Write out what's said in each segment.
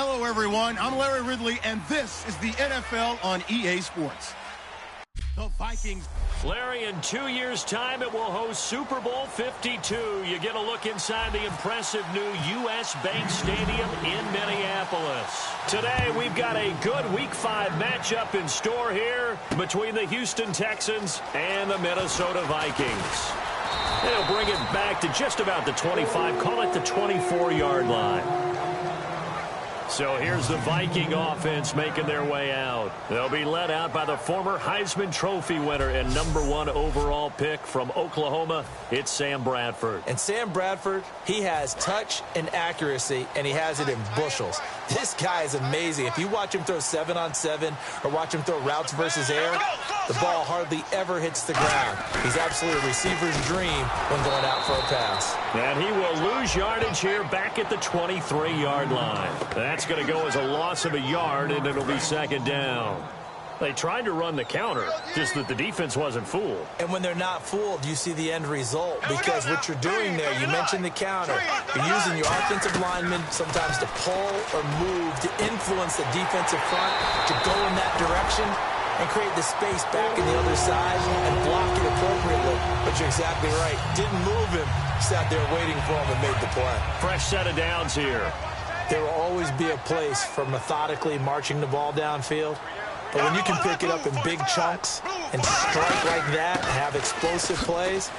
Hello, everyone. I'm Larry Ridley, and this is the NFL on EA Sports. The Vikings. Larry, in 2 years' time, it will host Super Bowl 52. You get a look inside the impressive new U.S. Bank Stadium in Minneapolis. Today, we've got a good Week 5 matchup in store here between the Houston Texans and the Minnesota Vikings. They'll bring it back to just about the 25, call it the 24-yard line. So here's the Viking offense making their way out. They'll be led out by the former Heisman Trophy winner and #1 overall pick from Oklahoma. It's Sam Bradford. And Sam Bradford, he has touch and accuracy, and he has it in bushels. This guy is amazing. If you watch him throw 7-on-7 or watch him throw routes versus air, the ball hardly ever hits the ground. He's absolutely a receiver's dream when going out for a pass. And he will lose yardage here back at the 23-yard line. That's going to go as a loss of a yard, and it'll be second down. They tried to run the counter, just that the defense wasn't fooled. And when they're not fooled, you see the end result, because what you're doing there, you mentioned the counter. You're using your offensive linemen sometimes to pull or move to influence the defensive front to go in that direction and create the space back in the other side and block it appropriately. But you're exactly right. Didn't move him. Sat there waiting for him and made the play. Fresh set of downs here. There will always be a place for methodically marching the ball downfield. But when you can pick it up in big chunks and strike like that and have explosive plays,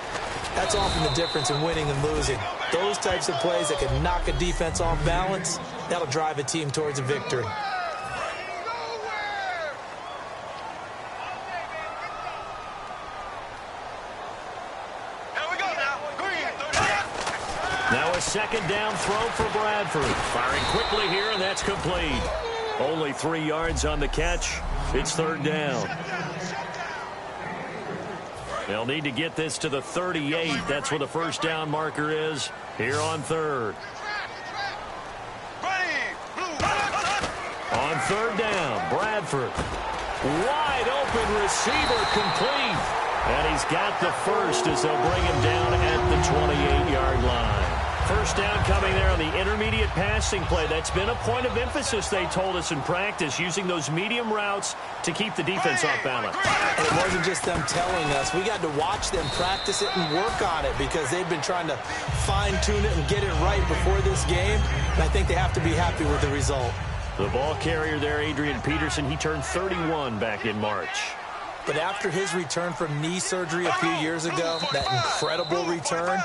that's often the difference in winning and losing. Those types of plays that can knock a defense off balance, that'll drive a team towards a victory. Now a second down throw for Bradford. Firing quickly here, and that's complete. Only 3 yards on the catch. It's third down. They'll need to get this to the 38. That's where the first down marker is here on third. On third down, Bradford. Wide open receiver, complete. And he's got the first as they'll bring him down at the 28-yard line. First down coming there on the intermediate passing play. That's been a point of emphasis, they told us in practice, using those medium routes to keep the defense off balance. And it wasn't just them telling us. We got to watch them practice it and work on it because they've been trying to fine-tune it and get it right before this game. And I think they have to be happy with the result. The ball carrier there, Adrian Peterson, he turned 31 back in March. But after his return from knee surgery a few years ago, that incredible return,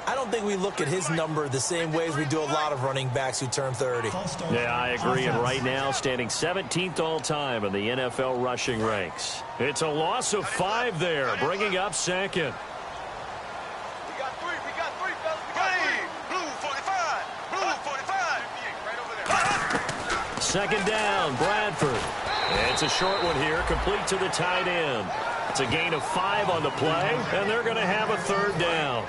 I don't think we look at his number the same way as we do a lot of running backs who turn 30. Yeah, I agree. And right now, standing 17th all-time in the NFL rushing ranks. It's a loss of 5 there, bringing up second. We got three, fellas. We got three. Blue 45. Blue 45. Right over there. Second down, Bradford. It's a short one here, complete to the tight end. It's a gain of 5 on the play, and they're going to have a third down.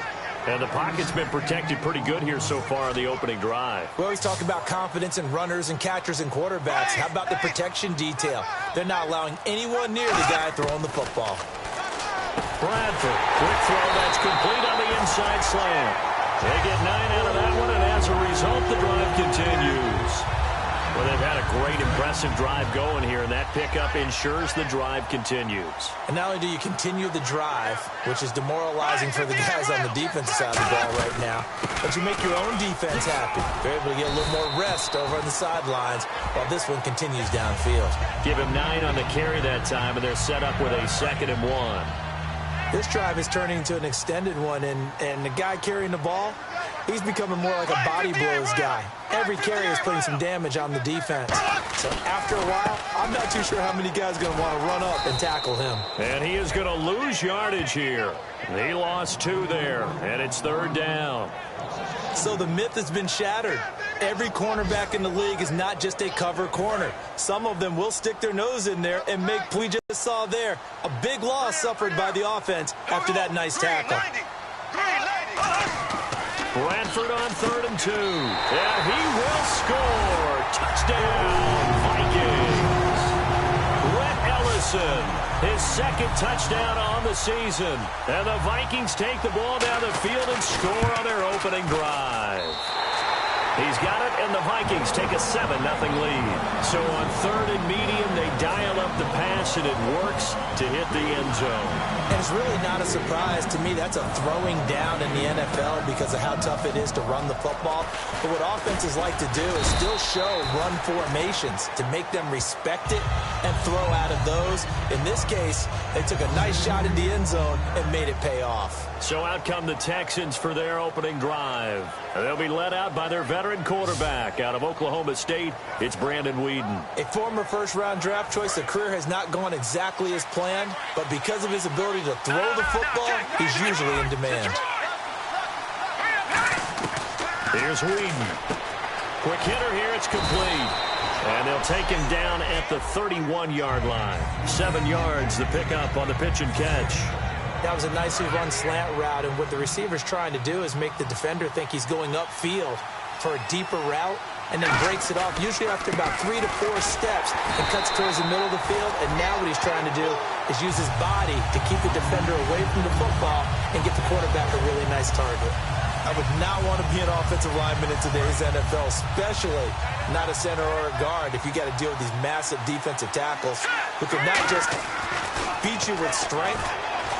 And the pocket's been protected pretty good here so far on the opening drive. We always talk about confidence in runners and catchers and quarterbacks. How about the protection detail? They're not allowing anyone near the guy throwing the football. Bradford, quick throw that's complete on the inside slant. They get 9 out of that one, and as a result, the drive continues. Well, they've had a great, impressive drive going here, and that pickup ensures the drive continues. And not only do you continue the drive, which is demoralizing for the guys on the defensive side of the ball right now, but you make your own defense happy. They're able to get a little more rest over on the sidelines while this one continues downfield. Give him 9 on the carry that time, and they're set up with a 2nd and 1. This drive is turning into an extended one, and the guy carrying the ball, he's becoming more like a body blows guy. Every carry is putting some damage on the defense. So after a while, I'm not too sure how many guys are going to want to run up and tackle him. And he is going to lose yardage here. He lost 2 there, and it's third down. So the myth has been shattered. Every cornerback in the league is not just a cover corner. Some of them will stick their nose in there and make, we just saw there, a big loss suffered by the offense after that nice tackle. Bradford on 3rd and 2. And he will score. Touchdown, Vikings. Rhett Ellison, his 2nd touchdown on the season. And the Vikings take the ball down the field and score on their opening drive. He's got it, and the Vikings take a 7-0 lead. So on 3rd and medium, they dial up the pass, and it works to hit the end zone. And it's really not a surprise to me. That's a throwing down in the NFL because of how tough it is to run the football. But what offenses like to do is still show run formations to make them respect it and throw out of those. In this case, they took a nice shot at the end zone and made it pay off. So out come the Texans for their opening drive. They'll be led out by their veteran quarterback out of Oklahoma State. It's Brandon Weeden. A former first-round draft choice, the career has not gone exactly as planned, but because of his ability to throw the football, he's usually in demand. Here's Weeden. Quick hitter here, it's complete. And they'll take him down at the 31-yard line. 7 yards, the pickup on the pitch and catch. That was a nicely run slant route, and what the receiver's trying to do is make the defender think he's going upfield for a deeper route, and then breaks it off, usually after about 3 to 4 steps, and cuts towards the middle of the field. And now what he's trying to do is use his body to keep the defender away from the football and get the quarterback a really nice target. I would not want to be an offensive lineman in today's NFL, especially not a center or a guard, if you got to deal with these massive defensive tackles who can not just beat you with strength,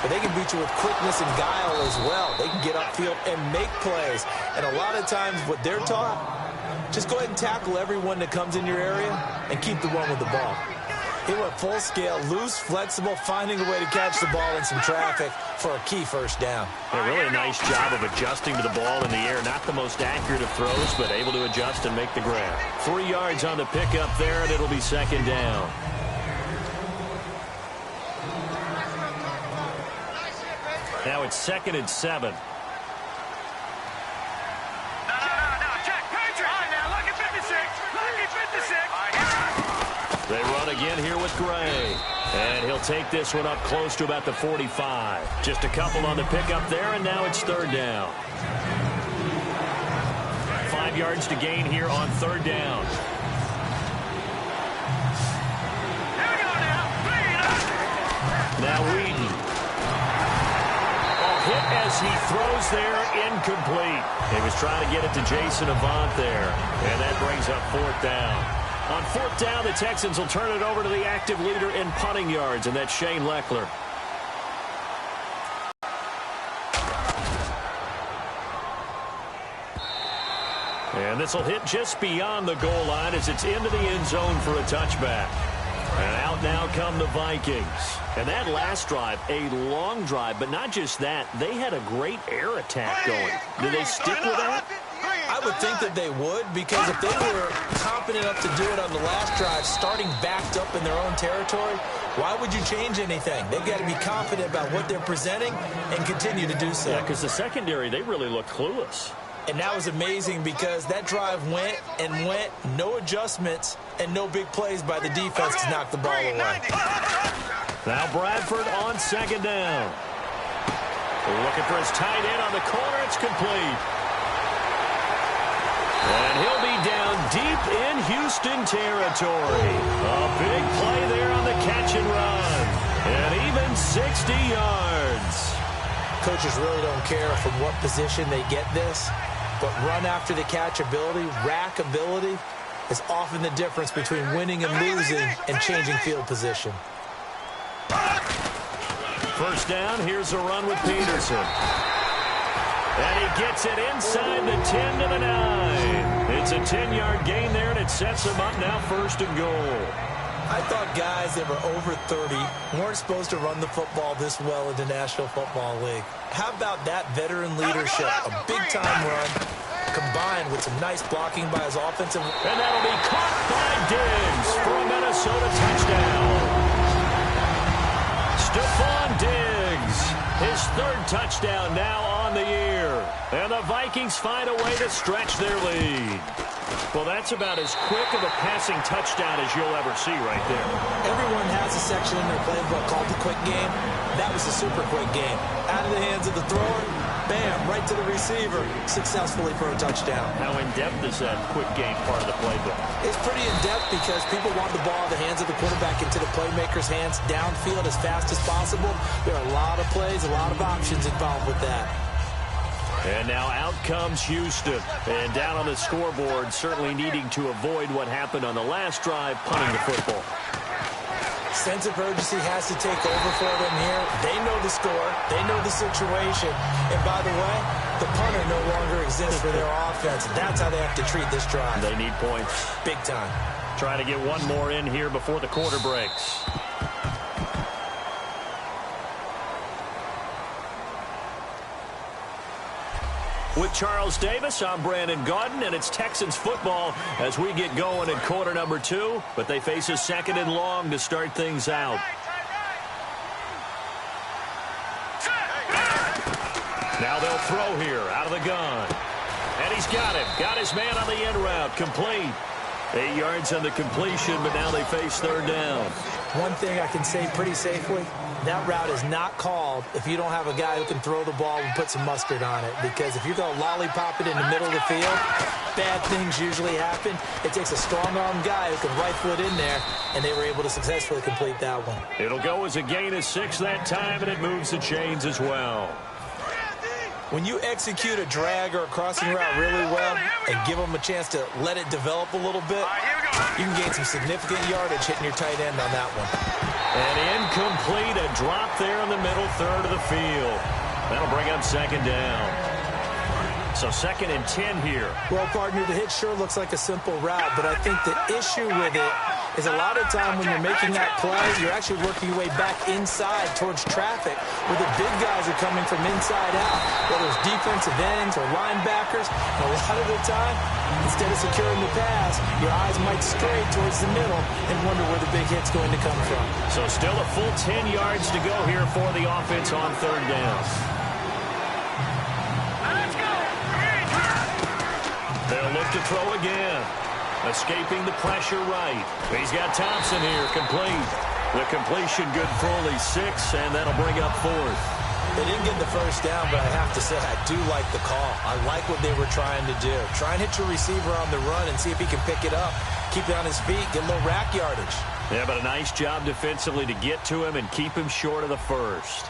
but they can beat you with quickness and guile as well. They can get upfield and make plays. And a lot of times what they're taught, just go ahead and tackle everyone that comes in your area and keep the one with the ball. He went full scale, loose, flexible, finding a way to catch the ball in some traffic for a key first down. Yeah, really a nice job of adjusting to the ball in the air. Not the most accurate of throws, but able to adjust and make the grab. 3 yards on the pickup there, and it'll be 2nd down. Now it's 2nd and 7. They run again here with Gray. And he'll take this one up close to about the 45. Just a couple on the pickup there, and now it's 3rd down. 5 yards to gain here on 3rd down. Now Weeden. Oh, hit as he throws there, incomplete. He was trying to get it to Jason Avant there. And that brings up 4th down. On 4th down, the Texans will turn it over to the active leader in punting yards, and that's Shane Lechler. And this will hit just beyond the goal line as it's into the end zone for a touchback. And out now come the Vikings. And that last drive, a long drive, but not just that. They had a great air attack going. Do they stick with that? I would think that they would, because if they were confident enough to do it on the last drive, starting backed up in their own territory, why would you change anything? They've got to be confident about what they're presenting and continue to do so. Yeah, because the secondary, they really looked clueless. And that was amazing because that drive went and went, no adjustments, and no big plays by the defense to knock the ball away. Now Bradford on 2nd down. Looking for his tight end on the corner. It's complete. And he'll be down deep in Houston territory. A big play there on the catch and run. And even 60 yards. Coaches really don't care from what position they get this, but run after the catch ability, rack ability, is often the difference between winning and losing and changing field position. 1st down, here's a run with Peterson. And he gets it inside the 10 to the 9. It's a 10-yard gain there, and it sets him up now 1st and goal. I thought guys that were over 30 weren't supposed to run the football this well in the National Football League. How about that veteran leadership? A big-time run combined with some nice blocking by his offensive. And that'll be caught by Diggs for a Minnesota touchdown. Stephon Diggs, his 3rd touchdown now on the year. And the Vikings find a way to stretch their lead. Well, that's about as quick of a passing touchdown as you'll ever see right there. Everyone has a section in their playbook called the quick game. That was a super quick game. Out of the hands of the thrower, bam, right to the receiver, successfully for a touchdown. How in-depth is that quick game part of the playbook? It's pretty in-depth because people want the ball in the hands of the quarterback into the playmaker's hands downfield as fast as possible. There are a lot of plays, a lot of options involved with that. And now out comes Houston. And down on the scoreboard, certainly needing to avoid what happened on the last drive, punting the football. Sense of urgency has to take over for them here. They know the score. They know the situation. And by the way, the punter no longer exists for their offense. That's how they have to treat this drive. They need points. Big time. Trying to get one more in here before the quarter breaks. With Charles Davis, I'm Brandon Gaudin, and it's Texans football as we get going in quarter number 2, but they face a second and long to start things out. Now they'll throw here out of the gun. And he's got him. Got his man on the in route. Complete. 8 yards on the completion, but now they face third down. One thing I can say pretty safely, that route is not called if you don't have a guy who can throw the ball and put some mustard on it. Because if you're going to lollipop it in the middle of the field, bad things usually happen. It takes a strong-arm guy who can rifle it in there, and they were able to successfully complete that one. It'll go as a gain of 6 that time, and it moves the chains as well. When you execute a drag or a crossing route really well and give them a chance to let it develop a little bit, you can gain some significant yardage hitting your tight end on that one. And incomplete, a drop there in the middle third of the field. That'll bring up second down. So 2nd and 10 here. Well, partner, the hit sure looks like a simple route, but I think the issue with it is a lot of time when you're making that play, you're actually working your way back inside towards traffic where the big guys are coming from inside out, whether it's defensive ends or linebackers. And a lot of the time, instead of securing the pass, your eyes might stray towards the middle and wonder where the big hit's going to come from. So still a full 10 yards to go here for the offense on third down. They'll look to throw again. Escaping the pressure right. He's got Thompson here, complete. The completion good for only 6, and that'll bring up 4th. They didn't get the first down, but I have to say I do like the call. I like what they were trying to do. Try and hit your receiver on the run and see if he can pick it up. Keep it on his feet, get a little rack yardage. Yeah, but a nice job defensively to get to him and keep him short of the first.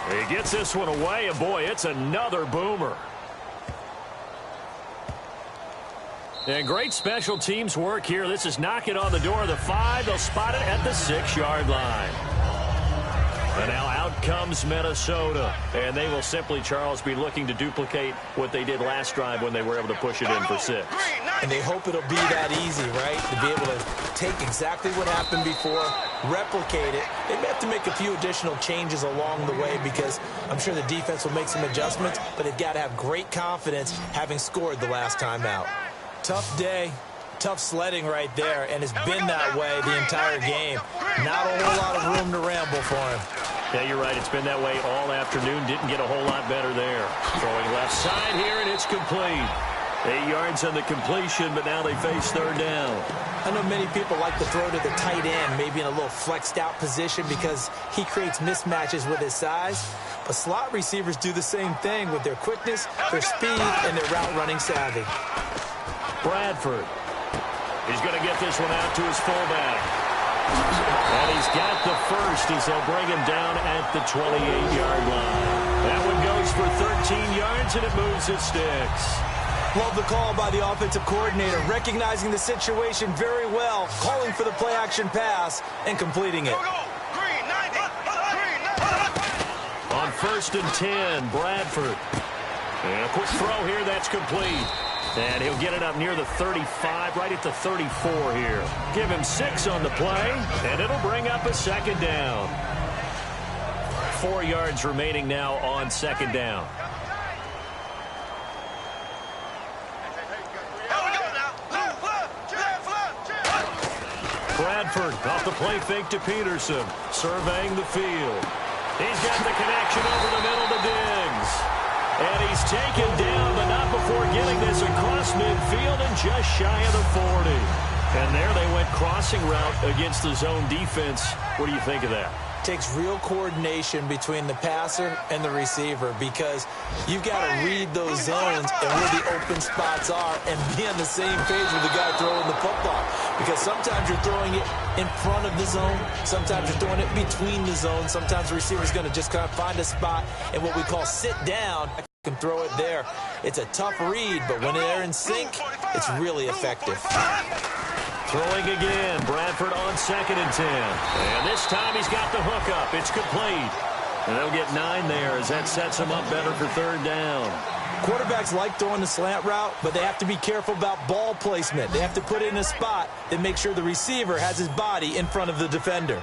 He gets this one away, and boy, it's another boomer. And great special teams work here. This is knocking on the door of the 5. They'll spot it at the 6-yard line. And now out comes Minnesota. And they will simply, Charles, be looking to duplicate what they did last drive when they were able to push it in for 6. And they hope it'll be that easy, right? To be able to take exactly what happened before, replicate it. They may have to make a few additional changes along the way because I'm sure the defense will make some adjustments, but they've got to have great confidence having scored the last time out. Tough day, tough sledding right there, and it's been that way the entire game. Not a whole lot of room to ramble for him. Yeah, you're right. It's been that way all afternoon. Didn't get a whole lot better there. Throwing left side here, and it's complete. 8 yards on the completion, but now they face third down. I know many people like to throw to the tight end, maybe in a little flexed out position because he creates mismatches with his size. But slot receivers do the same thing with their quickness, their speed, and their route running savvy. Bradford. He's going to get this one out to his fullback. And he's got the first as they'll bring him down at the 28-yard line. That one goes for 13 yards, and it moves its sticks. Love the call by the offensive coordinator, recognizing the situation very well, calling for the play-action pass, and completing it. On 1st and 10, Bradford. And a quick throw here, that's complete. And he'll get it up near the 35, right at the 34 here. Give him 6 on the play, and it'll bring up a second down. 4 yards remaining now on second down. Bradford off the play fake to Peterson, surveying the field. He's got the connection over the middle to Diggs. And he's taken down, but not before getting this across midfield and just shy of the 40. And there they went crossing route against the zone defense. What do you think of that? Takes real coordination between the passer and the receiver because you've got to read those zones and where the open spots are and be on the same page with the guy throwing the football. because sometimes you're throwing it in front of the zone. Sometimes you're throwing it between the zones. Sometimes the receiver's going to just kind of find a spot and what we call sit down and throw it there. It's a tough read, but when they're in sync, it's really effective. Throwing again. Bradford on 2nd and 10. And this time he's got the hookup. It's complete. And they'll get 9 there as that sets them up better for 3rd down. Quarterbacks like throwing the slant route, but they have to be careful about ball placement. They have to put it in a spot that makes sure the receiver has his body in front of the defender.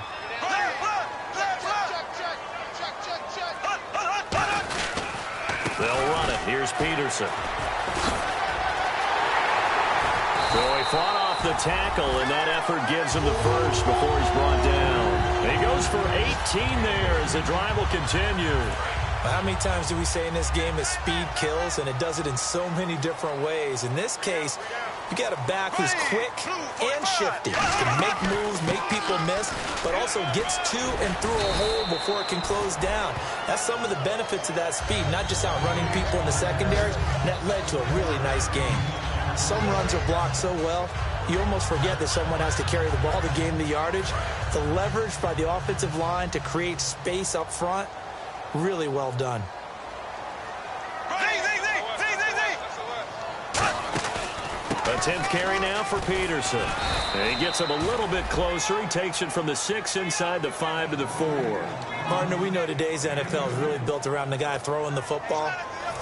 They'll run it. Here's Peterson. So he fought off the tackle, and that effort gives him the first before he's brought down. He goes for 18 there as the drive will continue. How many times do we say in this game that speed kills, and it does it in so many different ways? In this case, you got a back who's quick and shifty. Can make moves, make people miss, but also gets to and through a hole before it can close down. That's some of the benefits of that speed, not just outrunning people in the secondary. That led to a really nice game. Some runs are blocked so well, you almost forget that someone has to carry the ball to gain the yardage. The leverage by the offensive line to create space up front, really well done. A 10th carry now for Peterson. And he gets him a little bit closer. He takes it from the 6 inside the 5 to the 4. Partner, we know today's NFL is really built around the guy throwing the football.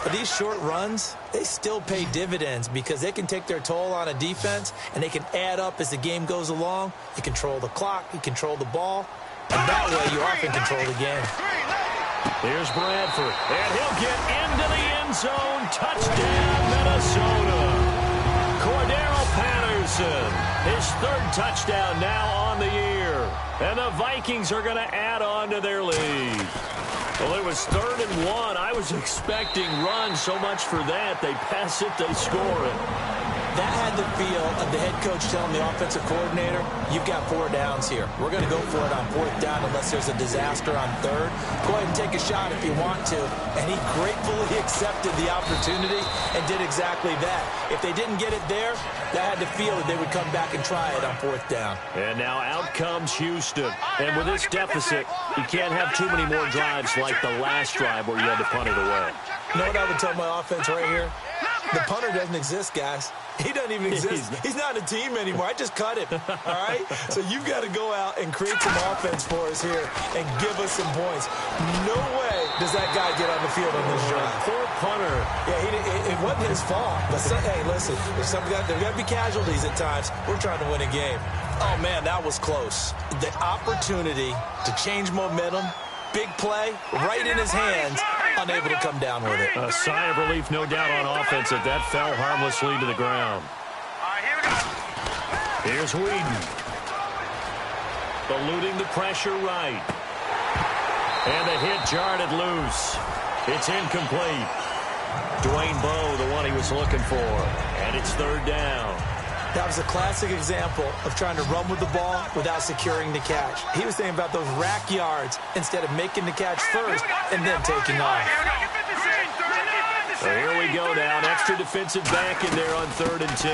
But these short runs, they still pay dividends because they can take their toll on a defense and they can add up as the game goes along. You control the clock, you control the ball, and that way you often control the game. Here's Bradford, and he'll get into the end zone. Touchdown, Minnesota. Cordero Patterson, his 3rd touchdown now on the year. And the Vikings are going to add on to their lead. Well, it was 3rd and 1. I was expecting runs so much for that. They pass it, they score it. That had the feel of the head coach telling the offensive coordinator, you've got 4 downs here. We're going to go for it on 4th down unless there's a disaster on 3rd. Go ahead and take a shot if you want to. And he gratefully accepted the opportunity and did exactly that. If they didn't get it there, that had the feel that they would come back and try it on 4th down. And now out comes Houston. And with this deficit, you can't have too many more drives like the last drive where you had to punt it away. You know what I would tell my offense right here? The punter doesn't exist, guys. He doesn't even exist. He's not a team anymore. I just cut him, all right? So you've got to go out and create some offense for us here and give us some points. No way does that guy get on the field on this drive. Poor punter. Yeah, it wasn't his fault. But, hey, listen, there's got to be casualties at times. We're trying to win a game. Oh, man, that was close. The opportunity to change momentum, big play, right in his hands, unable to come down with it. A sigh of relief, no doubt, on offense that fell harmlessly to the ground. Here's Whedon. Eluding the pressure right. And the hit jarred it loose. It's incomplete. Dwayne Bowe, the one he was looking for. And it's 3rd down. That was a classic example of trying to run with the ball without securing the catch. He was thinking about those rack yards instead of making the catch first and then taking off. So here we go now. An extra defensive back in there on 3rd and 10.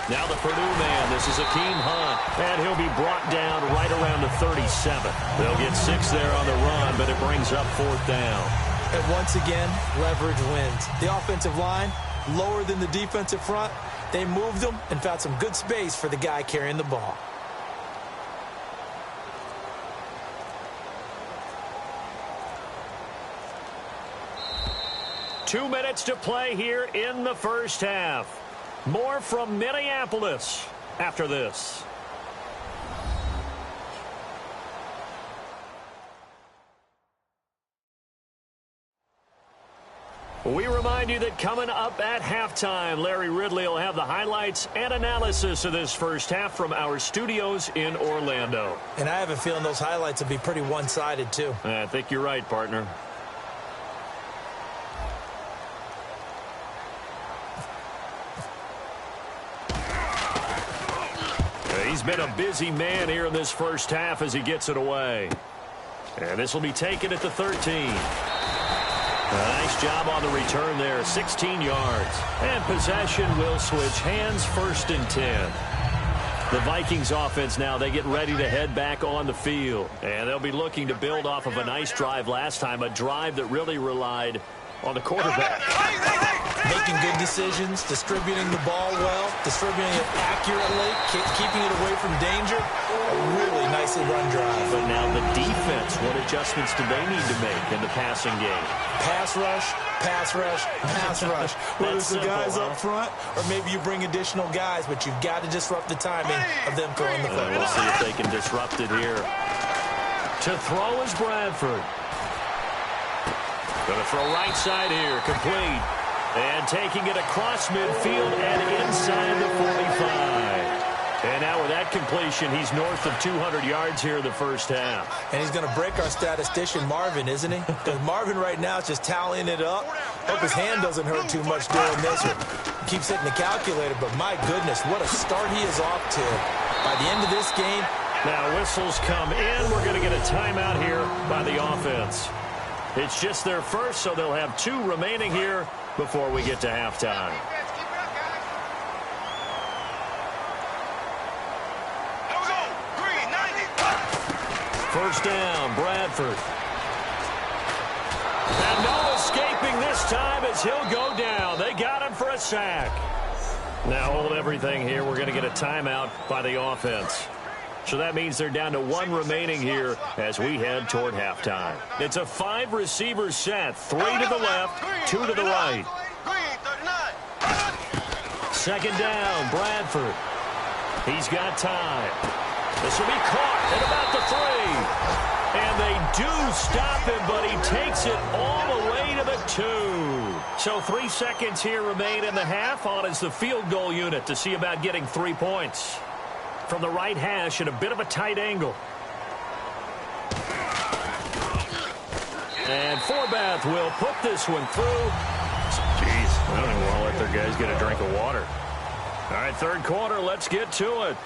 Now the Purdue man. This is Akeem Hunt. And he'll be brought down right around the 37. They'll get 6 there on the run, but it brings up 4th down. And once again, leverage wins. The offensive line, lower than the defensive front. They moved them and found some good space for the guy carrying the ball. Two minutes to play here in the first half. More from Minneapolis after this. We remind you that coming up at halftime, Larry Ridley will have the highlights and analysis of this first half from our studios in Orlando. And I have a feeling those highlights will be pretty one-sided, too. I think you're right, partner. He's been a busy man here in this first half as he gets it away. And this will be taken at the 13. Nice job on the return there, 16 yards. And possession will switch hands, 1st and 10. The Vikings offense now, they get ready to head back on the field. And they'll be looking to build off of a nice drive last time, a drive that really relied on the quarterback. Making good decisions, distributing the ball well, distributing it accurately, keeping it away from danger. A really nicely run drive. But now the defense, what adjustments do they need to make in the passing game? Pass rush, pass rush, pass rush. Whether it's the guys up front, or maybe you bring additional guys, but you've got to disrupt the timing of them throwing the football. We'll see if they can disrupt it here. To throw is Bradford. Going to throw right side here, complete. And taking it across midfield and inside the 45. And now with that completion, he's north of 200 yards here in the first half. And he's going to break our statistician, Marvin, isn't he? Because Marvin right now is just tallying it up. Hope his hand doesn't hurt too much doing this. Or keeps hitting the calculator, but my goodness, what a start he is off to. By the end of this game. Now whistles come in. We're going to get a timeout here by the offense. It's just their first, so they'll have 2 remaining here before we get to halftime. First down, Bradford. And no escaping this time as he'll go down. They got him for a sack. Now hold everything here. We're going to get a timeout by the offense. So that means they're down to 1 remaining here as we head toward halftime. It's a 5-receiver set. 3 to the left, 2 to the right. Second down, Bradford. He's got time. This will be caught at about the 3. And they do stop him, but he takes it all the way to the 2. So 3 seconds here remain in the half. On is the field goal unit to see about getting 3 points. From the right hash at a bit of a tight angle. And Forbath will put this one through. Jeez, I don't even want to let their guys get a drink of water. All right, third quarter, let's get to it.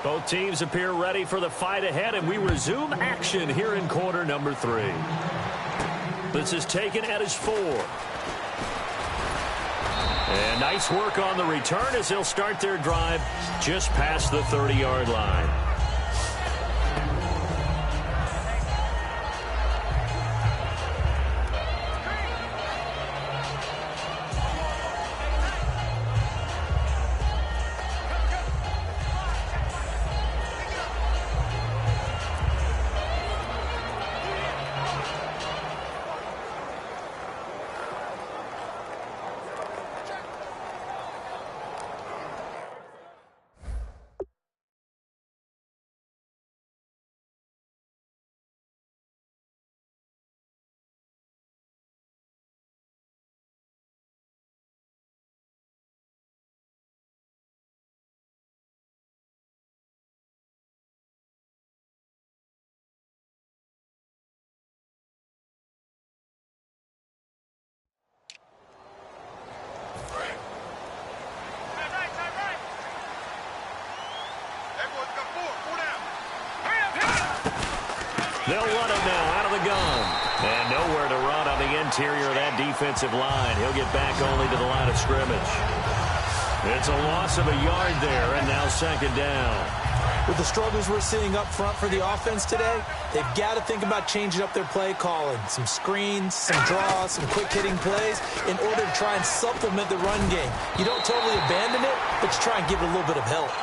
Both teams appear ready for the fight ahead, and we resume action here in quarter number 3. This is taken at his 4. And nice work on the return as they'll start their drive just past the 30-yard line. They'll run it now out of the gun. And nowhere to run on the interior of that defensive line. He'll get back only to the line of scrimmage. It's a loss of a yard there, and now second down. With the struggles we're seeing up front for the offense today, they've got to think about changing up their play calling. Some screens, some draws, some quick-hitting plays in order to try and supplement the run game. You don't totally abandon it, but you try and give it a little bit of help.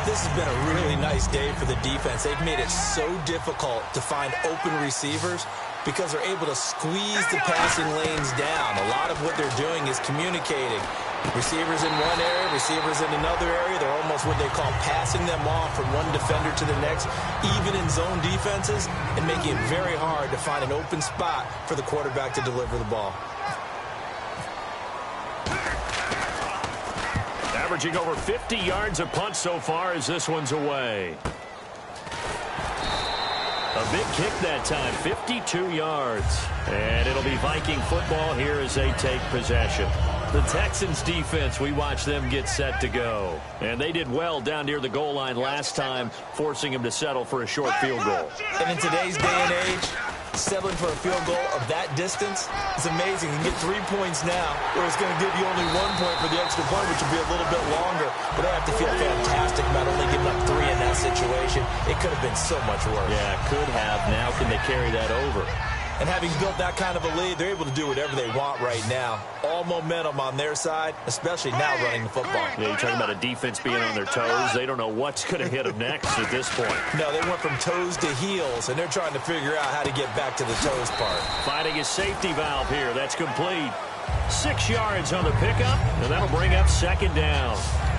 This has been a really nice day for the defense. They've made it so difficult to find open receivers because they're able to squeeze the passing lanes down. A lot of what they're doing is communicating. Receivers in one area, receivers in another area. They're almost what they call passing them off from one defender to the next, even in zone defenses, and making it very hard to find an open spot for the quarterback to deliver the ball. Averaging over 50 yards a punt so far as this one's away. A big kick that time, 52 yards. And it'll be Viking football here as they take possession. The Texans defense, we watch them get set to go. And they did well down near the goal line last time, forcing them to settle for a short field goal. And in today's day and age, settling for a field goal of that distance is amazing. You can get 3 points now, where it's going to give you only 1 point for the extra point, which will be a little bit longer. But they have to feel fantastic about only giving up 3 in that situation. It could have been so much worse. Yeah, could have. Now can they carry that over? And having built that kind of a lead, they're able to do whatever they want right now. All momentum on their side, especially now running the football. Yeah, you're talking about a defense being on their toes. They don't know what's going to hit them next at this point. No, they went from toes to heels, and they're trying to figure out how to get back to the toes part. Finding his safety valve here. That's complete. 6 yards on the pickup, and that'll bring up second down.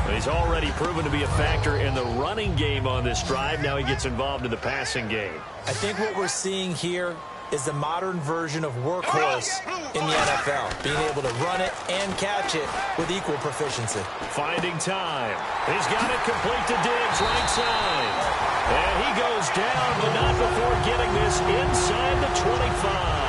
And he's already proven to be a factor in the running game on this drive. Now he gets involved in the passing game. I think what we're seeing here is the modern version of workhorse in the NFL, being able to run it and catch it with equal proficiency. Finding time. He's got it complete to Diggs, right side. And he goes down, but not before getting this inside the 25.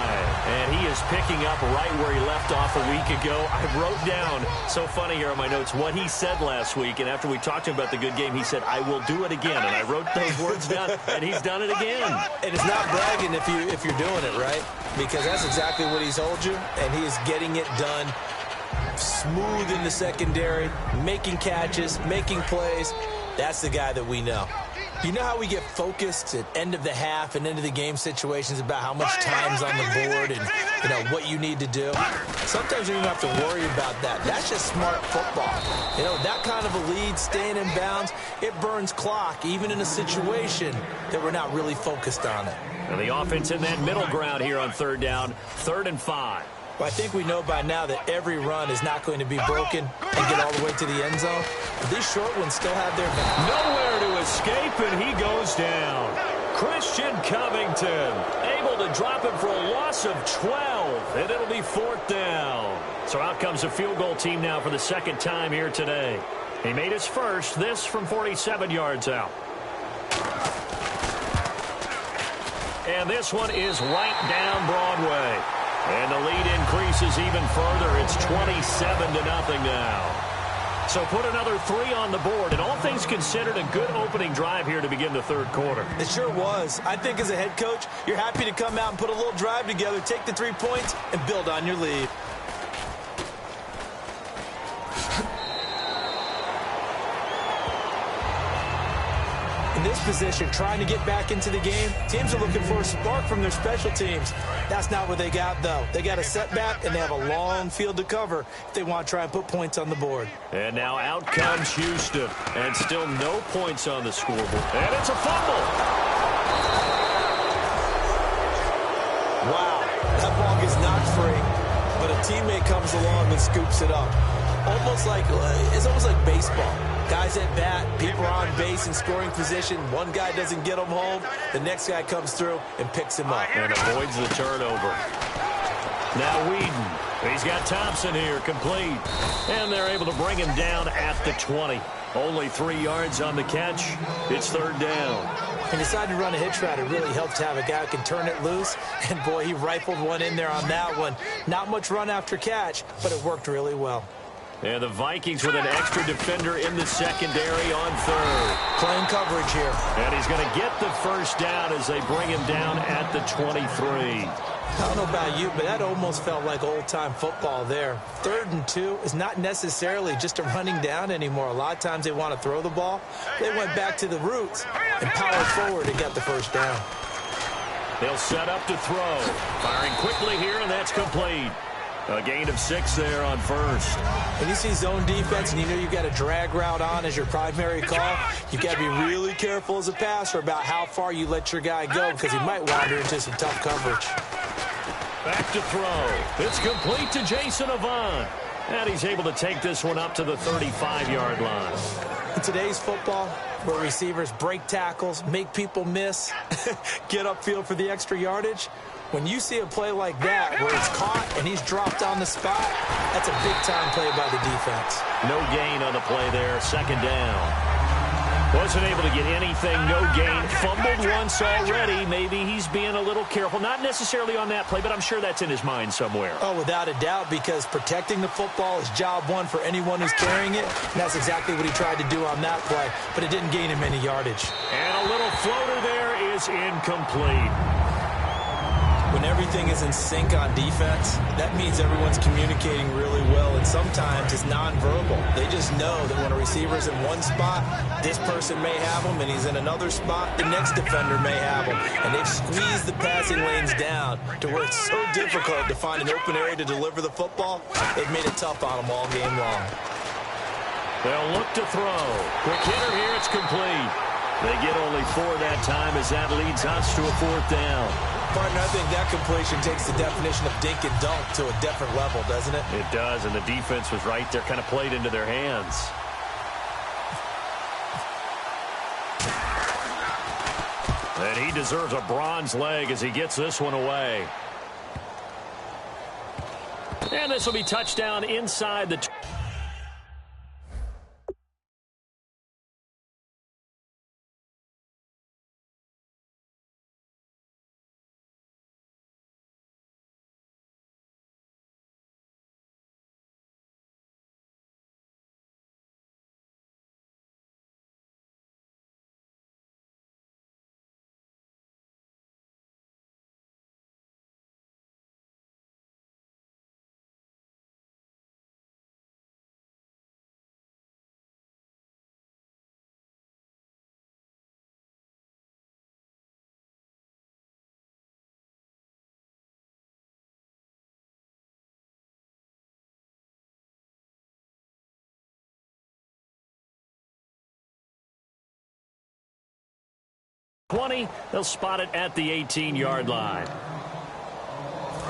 And he is picking up right where he left off a week ago. I wrote down, so funny here on my notes, what he said last week. And after we talked to him about the good game, he said, I will do it again. And I wrote those words down, and he's done it again. And it's not bragging if you're doing it, right? Because that's exactly what he's told you, and he is getting it done smooth in the secondary, making catches, making plays. That's the guy that we know. You know how we get focused at end of the half and end of the game situations about how much time's on the board and what you need to do? Sometimes you don't have to worry about that. That's just smart football. That kind of a lead, staying in bounds, it burns clock, even in a situation that we're not really focused on it. And the offense in that middle ground here on third down, 3rd and 5. Well, I think we know by now that every run is not going to be broken and get all the way to the end zone. But these short ones still have their value. Nowhere to escape, and he goes down. Christian Covington able to drop it for a loss of 12, and it'll be 4th down. So out comes a field goal team now for the second time here today. He made his first, this from 47 yards out. And this one is right down Broadway. And the lead increases even further. It's 27-0 now. So put another 3 on the board. And all things considered, a good opening drive here to begin the third quarter. It sure was. I think as a head coach, you're happy to come out and put a little drive together, take the 3 points, and build on your lead. In this position, trying to get back into the game, teams are looking for a spark from their special teams. That's not what they got, though. They got a setback, and they have a long field to cover if they want to try and put points on the board. And now out comes Houston, and still no points on the scoreboard. And it's a fumble. Wow, that ball gets knocked free, but a teammate comes along and scoops it up. It's almost like baseball. Guys at bat, people are on base in scoring position. One guy doesn't get him home. The next guy comes through and picks him up. And avoids the turnover. Now Whedon. He's got Thompson here, complete. And they're able to bring him down at the 20. Only 3 yards on the catch. It's 3rd down. He decided to run a hitch route. It really helped to have a guy who can turn it loose. And, boy, he rifled one in there on that one. Not much run after catch, but it worked really well. And the Vikings with an extra defender in the secondary on 3rd. Playing coverage here. And he's going to get the first down as they bring him down at the 23. I don't know about you, but that almost felt like old-time football there. 3rd and 2 is not necessarily just a running down anymore. A lot of times they want to throw the ball. They went back to the roots and powered forward and got the first down. They'll set up to throw. Firing quickly here, and that's complete. A gain of 6 there on 1st. When you see zone defense and you know you've got a drag route on as your primary call, you've got to be really careful as a passer about how far you let your guy go because he might wander into some tough coverage. Back to throw. It's complete to Jason Avant. And he's able to take this one up to the 35-yard line. In today's football, where receivers break tackles, make people miss, get upfield for the extra yardage, when you see a play like that where it's caught and he's dropped on the spot, that's a big-time play by the defense. No gain on the play there, 2nd down. Wasn't able to get anything, no gain. Fumbled once already. Maybe he's being a little careful. Not necessarily on that play, but I'm sure that's in his mind somewhere. Oh, without a doubt, because protecting the football is job one for anyone who's carrying it. And that's exactly what he tried to do on that play, but it didn't gain him any yardage. And a little floater there is incomplete. when everything is in sync on defense, that means everyone's communicating really well, and sometimes it's nonverbal. They just know that when a receiver's in one spot, this person may have him, and he's in another spot, the next defender may have him. And they've squeezed the passing lanes down to where it's so difficult to find an open area to deliver the football. They've made it tough on them all game long. They'll look to throw. Quick hitter here, it's complete. They get only 4 that time as that leads us to a 4th down. Partner, I think that completion takes the definition of dink and dunk to a different level, doesn't it? It does, and the defense was right there, kind of played into their hands. And he deserves a bronze leg as he gets this one away. And this will be touchdown inside the... They'll spot it at the 18-yard line.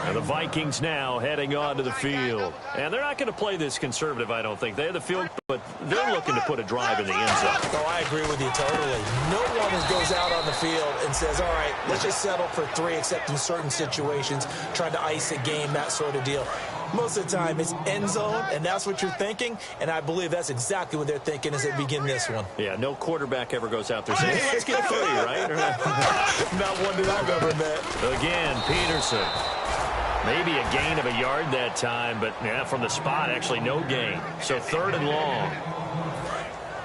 And the Vikings now heading onto the field. And they're not going to play this conservative, I don't think. They have the field, but they're looking to put a drive in the end zone. Oh, I agree with you totally. No one goes out on the field and says, all right, let's just settle for 3, except in certain situations, trying to ice a game, that sort of deal. Most of the time, it's end zone, and that's what you're thinking, and I believe that's exactly what they're thinking as they begin this one. Yeah, no quarterback ever goes out there saying, hey, let's get 3, right? Not one that I've ever met. Again, Peterson. Maybe a gain of a yard that time, but yeah, from the spot, actually no gain. So 3rd and long.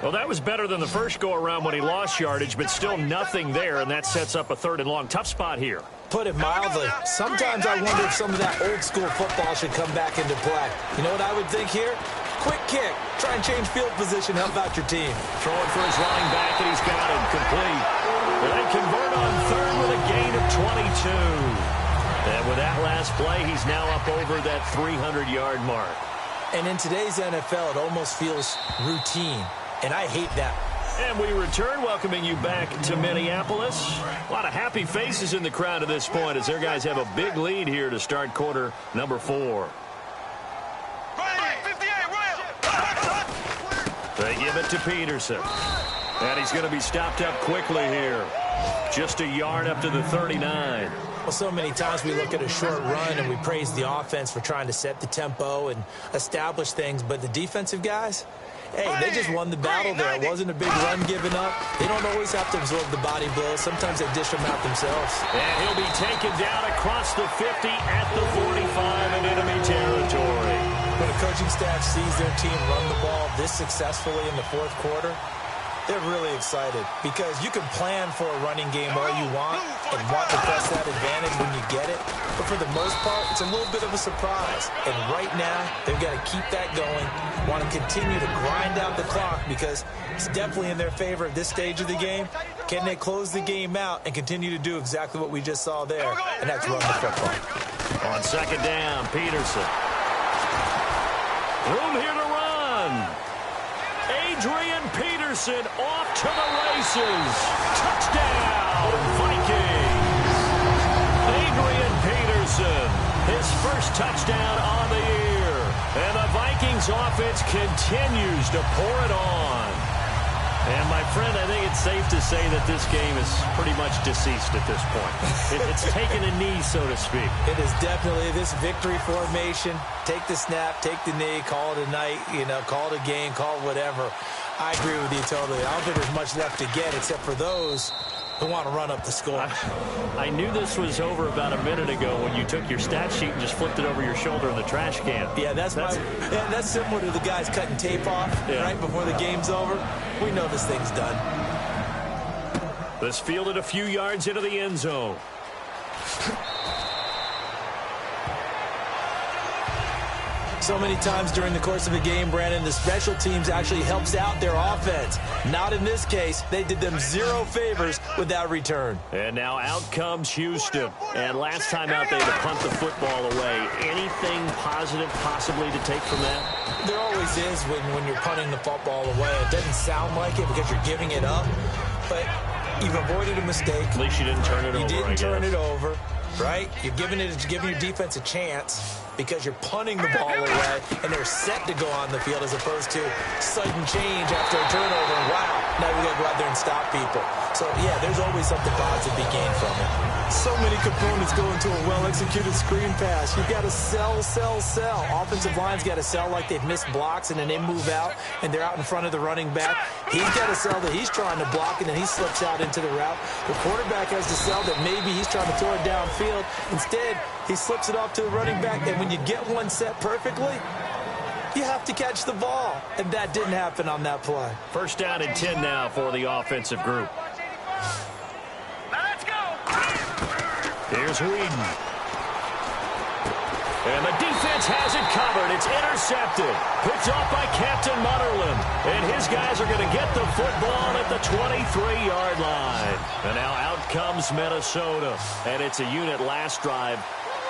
Well, that was better than the first go-around when he lost yardage, but still nothing there, and that sets up a 3rd and long. Tough spot here. Put it mildly. Sometimes I wonder if some of that old-school football should come back into play. You know what I would think here? Quick kick. Try and change field position. Help out your team. Throwing for his running back, and he's got him complete. And they convert on 3rd with a gain of 22. And with that last play, he's now up over that 300-yard mark. And in today's NFL, it almost feels routine, and I hate that. And we return, welcoming you back to Minneapolis. A lot of happy faces in the crowd at this point as their guys have a big lead here to start quarter number 4. They give it to Peterson. And he's going to be stopped up quickly here. Just a yard up to the 39. Well, so many times we look at a short run and we praise the offense for trying to set the tempo and establish things, but the defensive guys, hey, they just won the battle there. It wasn't a big run given up. They don't always have to absorb the body blows. Sometimes they dish them out themselves. And he'll be taken down across the 50 at the 45 in enemy territory. When a coaching staff sees their team run the ball this successfully in the 4th quarter, they're really excited because you can plan for a running game all you want and want to press that advantage when you get it. But for the most part, it's a little bit of a surprise. And right now, they've got to keep that going, want to continue to grind out the clock because it's definitely in their favor at this stage of the game. Can they close the game out and continue to do exactly what we just saw there, and that's run the football. On 2nd down, Peterson. Room here to run. Adrian Peterson off to the races. Touchdown, Vikings. Adrian Peterson, his first touchdown on the year. And the Vikings offense continues to pour it on. And, my friend, I think it's safe to say that this game is pretty much deceased at this point. It's taken a knee, so to speak. It is definitely this victory formation. Take the snap, take the knee, call it a night, call it a game, call it whatever. I agree with you totally. I don't think there's much left to get except for those who want to run up the score. I knew this was over about a minute ago when you took your stat sheet and just flipped it over your shoulder in the trash can. Yeah, that's similar to the guys cutting tape off right before the game's over. We know this thing's done. This fielded a few yards into the end zone. So many times during the course of a game, Brandon, the special teams actually helps out their offense. Not in this case. They did them zero favors with that return. And now out comes Houston. And last time out, they had to punt the football away. Anything positive possibly to take from that? There always is when you're punting the football away. It doesn't sound like it because you're giving it up, but you've avoided a mistake. At least you didn't turn it over, You didn't turn it over, right? You're giving your defense a chance because you're punting the ball away, and they're set to go on the field as opposed to sudden change after a turnover. And wow, now we got to go out there and stop people. So, yeah, there's always something positive to be gained from it. So many components go into a well-executed screen pass. You've got to sell, sell, sell. Offensive line's got to sell like they've missed blocks, and then they move out, and they're out in front of the running back. He's got to sell that he's trying to block, and then he slips out into the route. The quarterback has to sell that maybe he's trying to throw it downfield. Instead, he slips it off to the running back, and when you get one set perfectly, you have to catch the ball, and that didn't happen on that play. First down and 10 now for the offensive group. Here's Whedon. And the defense has it covered. It's intercepted. Picked off by Captain Mutterland. And his guys are going to get the football at the 23-yard line. And now out comes Minnesota. And it's a unit last drive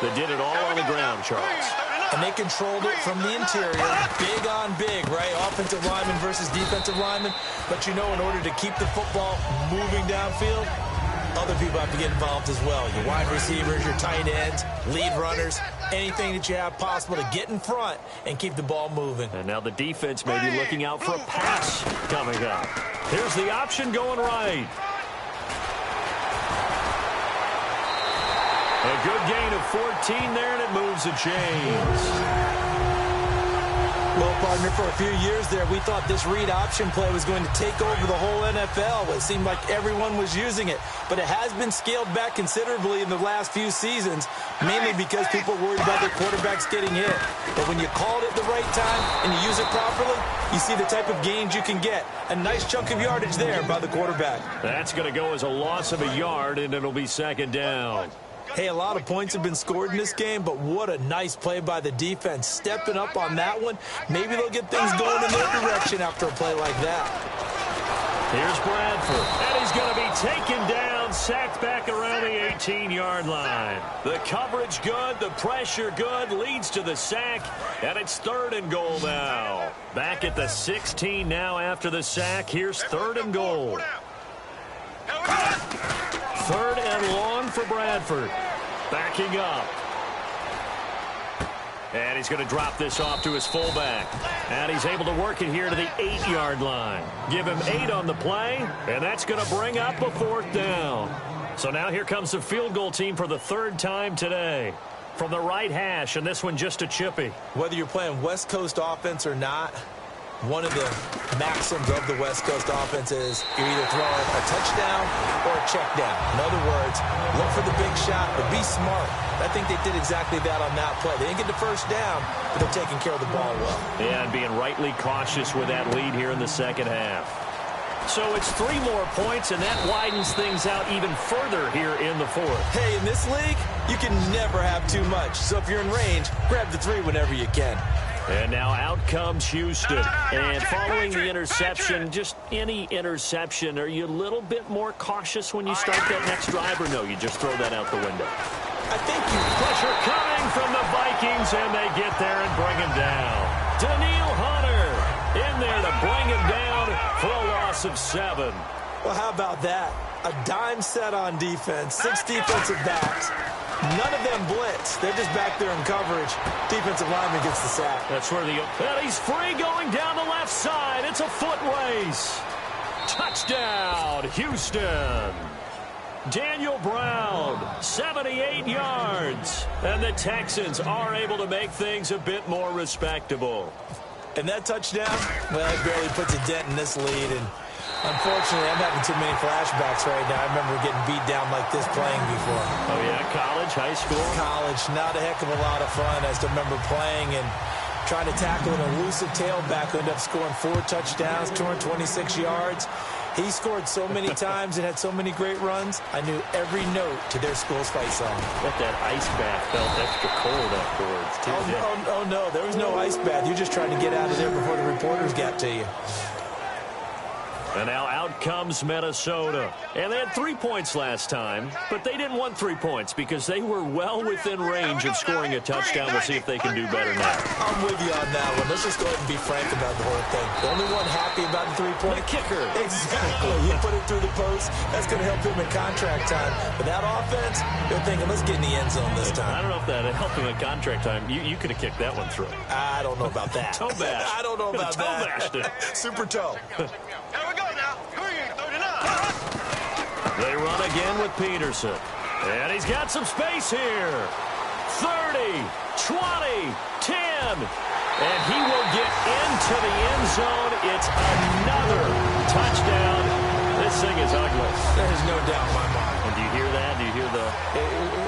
that did it all on the ground, Charles. And they controlled it from the interior. Big on big, right? Offensive lineman versus defensive lineman. But you know, in order to keep the football moving downfield, other people have to get involved as well. Your wide receivers, your tight ends, lead runners, anything that you have possible to get in front and keep the ball moving. And now the defense may be looking out for a pass coming up. Here's the option going right. A good gain of 14 there, and it moves the chains. Well, partner, for a few years there, we thought this read option play was going to take over the whole NFL. It seemed like everyone was using it, but it has been scaled back considerably in the last few seasons, mainly because people are worried about their quarterbacks getting hit. But when you call it at the right time and you use it properly, you see the type of gains you can get. A nice chunk of yardage there by the quarterback. That's going to go as a loss of a yard, and it'll be second down. Hey, a lot of points have been scored in this game, but what a nice play by the defense. Stepping up on that one, maybe they'll get things going in their direction after a play like that. Here's Bradford, and he's going to be taken down, sacked back around the 18-yard line. The coverage good, the pressure good, leads to the sack, and it's third and goal now. Back at the 16 now after the sack. Here's third and goal. Third and long for Bradford. Backing up. And he's going to drop this off to his fullback. And he's able to work it here to the 8-yard line. Give him 8 on the play, and that's going to bring up a fourth down. So now here comes the field goal team for the third time today. From the right hash, and this one just a chippy. Whether you're playing West Coast offense or not, one of the maxims of the West Coast offense is you're either throwing a touchdown or a check down. In other words, look for the big shot, but be smart. I think they did exactly that on that play. They didn't get the first down, but they're taking care of the ball well. Yeah, and being rightly cautious with that lead here in the second half. So it's 3 more points, and that widens things out even further here in the fourth. Hey, in this league, you can never have too much. So if you're in range, grab the 3 whenever you can. And now out comes Houston. And following the interception, just any interception, are you a little bit more cautious when you start that next drive, or no, you just throw that out the window? I think Pressure coming from the Vikings, and they get there and bring him down. Daniil Hunter in there to bring him down for a loss of 7. Well, how about that? A dime set on defense, 6 defensive backs. None of them blitz. They're just back there in coverage. Defensive lineman gets the sack. That's where and he's free going down the left side. It's a foot race. Touchdown, Houston. Daniel Brown, 78 yards. And the Texans are able to make things a bit more respectable. And that touchdown, well, it barely puts a dent in this lead. And unfortunately, I'm having too many flashbacks right now. I remember getting beat down like this playing before. Oh, yeah? College, high school? College. Not a heck of a lot of fun. I still remember playing and trying to tackle an elusive tailback who ended up scoring 4 touchdowns, 226 yards. He scored so many times and had so many great runs, I knew every note to their school's fight song. Bet that ice bath felt extra cold afterwards, too. Oh, no, there was no ice bath. You're just trying to get out of there before the reporters got to you. And now out comes Minnesota. And they had 3 points last time, but they didn't want 3 points because they were well within range of scoring a touchdown. We'll see if they can do better now. I'm with you on that one. Let's just go ahead and be frank about the whole thing. The only one happy about the 3-point kicker. Exactly. You put it through the post. That's going to help him in contract time. But that offense, they're thinking, let's get in the end zone this time. I don't know if that helped him in contract time. You could have kicked that one through. I don't know about that. Toe bash. I don't know about toe that. bashed it. Super toe. Here we go now. 39. They run again with Peterson. And he's got some space here. 30, 20, 10. And he will get into the end zone. It's another touchdown. This thing is ugly. There's no doubt in my mind. And do you hear that? Do you hear the...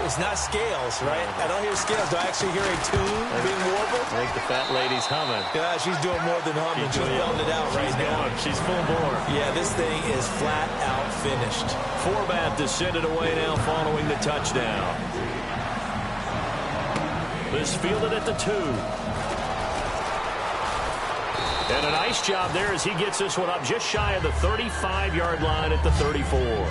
It's not scales, right? I don't hear scales. Do I actually hear a tune being warbled? I think the fat lady's humming. Yeah, she's doing more than humming. She's belting it out right now. She's full bore. Yeah, this thing is flat out finished. Forbat to send it away now following the touchdown. This fielded at the 2. And a nice job there as he gets this one up just shy of the 35-yard line at the 34.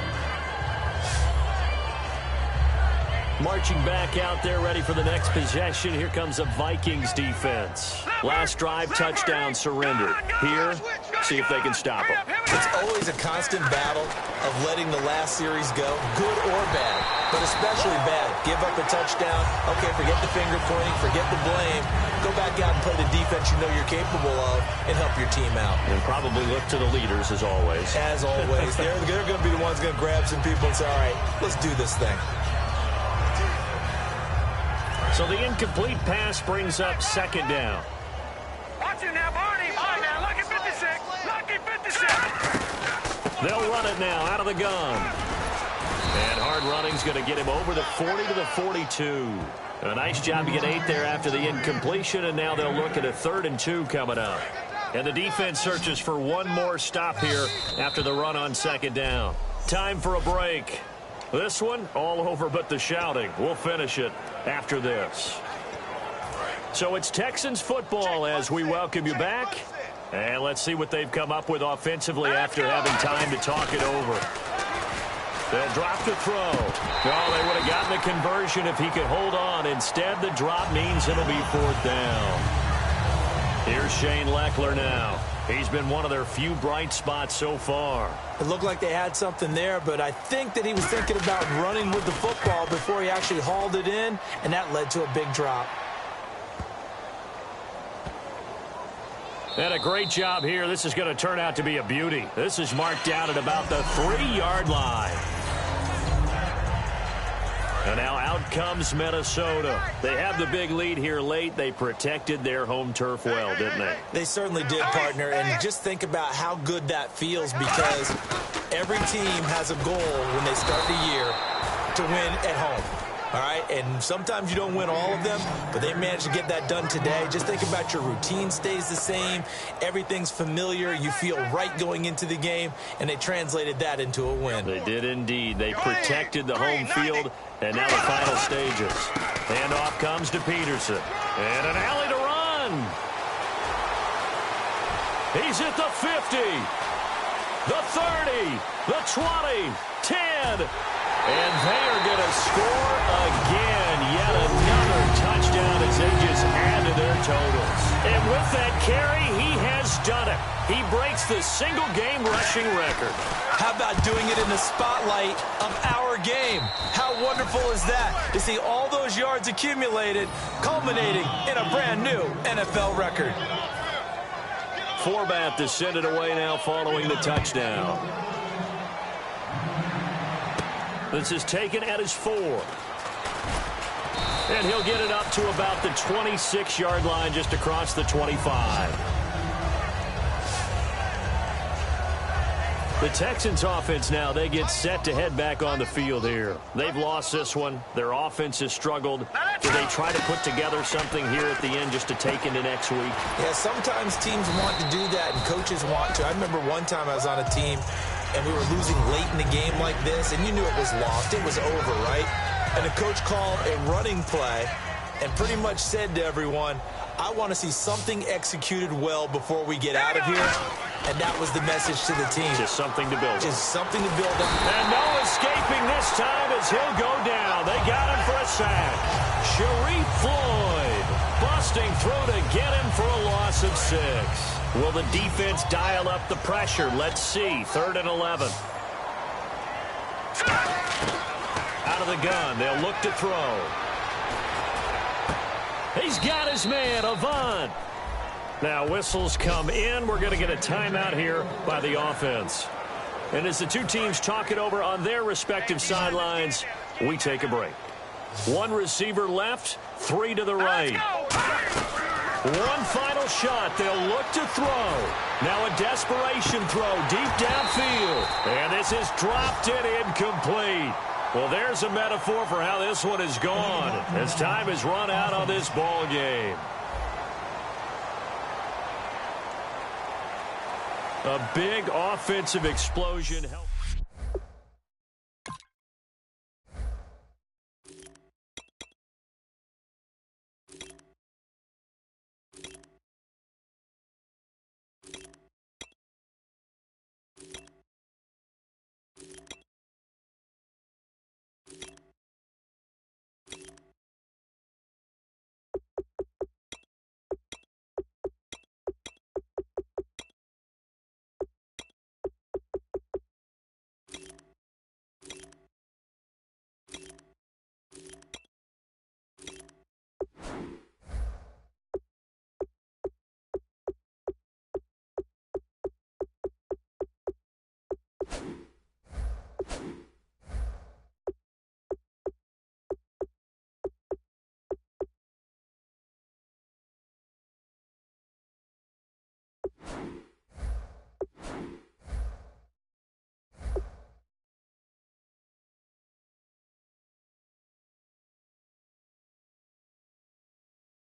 Marching back out there, ready for the next possession. Here comes the Vikings defense. Last drive, touchdown, surrendered. Here, see if they can stop them. It's always a constant battle of letting the last series go, good or bad, but especially bad. Give up a touchdown. Okay, forget the finger pointing, forget the blame. Go back out and play the defense you know you're capable of and help your team out. And probably look to the leaders, as always. As always. They're going to be the ones going to grab some people and say, all right, let's do this thing. So the incomplete pass brings up second down. Watch it now, Barney. All right, now, lucky 56. Lucky 56. They'll run it now out of the gun. And hard running's going to get him over the 40 to the 42. A nice job to get 8 there after the incompletion, and now they'll look at a 3rd and 2 coming up. And the defense searches for one more stop here after the run on second down. Time for a break. This one, all over but the shouting. We'll finish it after this. So it's Texans football as we welcome you back. And let's see what they've come up with offensively after having time to talk it over. They'll drop the throw. Oh, they would have gotten the conversion if he could hold on. Instead, the drop means it'll be 4th down. Here's Shane Leckler now. He's been one of their few bright spots so far. It looked like they had something there, but I think that he was thinking about running with the football before he actually hauled it in, and that led to a big drop. And a great job here. This is going to turn out to be a beauty. This is marked down at about the 3-yard line. And now out comes Minnesota. They have the big lead here late. They protected their home turf well, didn't they? They certainly did, partner. And just think about how good that feels, because every team has a goal when they start the year to win at home. All right, and sometimes you don't win all of them, but they managed to get that done today. Just think about your routine stays the same. Everything's familiar. You feel right going into the game, and they translated that into a win. They did indeed. They protected the home field, and now the final stages. Handoff comes to Peterson, and an alley to run. He's at the 50, the 30, the 20, 10. And they are going to score again. Yet another touchdown as they just add to their totals. And with that carry, he has done it. He breaks the single-game rushing record. How about doing it in the spotlight of our game? How wonderful is that to see all those yards accumulated, culminating in a brand-new NFL record. Forbat to send it away now following the touchdown. This is taken at his 4. And he'll get it up to about the 26-yard line, just across the 25. The Texans offense now, they get set to head back on the field here. They've lost this one. Their offense has struggled. Do they try to put together something here at the end just to take into next week? Yeah, sometimes teams want to do that and coaches want to. I remember one time I was on a team and we were losing late in the game like this, and you knew it was lost, it was over, right? And the coach called a running play and pretty much said to everyone, I want to see something executed well before we get out of here. And that was the message to the team. Just something to build on. Just something to build on. And no escaping this time as he'll go down. They got him for a sack. Sharif Floyd busting through to get him for a loss of 6. Will the defense dial up the pressure? Let's see. 3rd and 11. Out of the gun. They'll look to throw. He's got his man, Avant. Now whistles come in. We're going to get a timeout here by the offense. And as the two teams talk it over on their respective sidelines, we take a break. 1 receiver left, 3 to the right. 1 final shot. They'll look to throw. Now a desperation throw deep downfield. And this is dropped and incomplete. Well, there's a metaphor for how this one is gone as time has run out on this ball game. A big offensive explosion helped.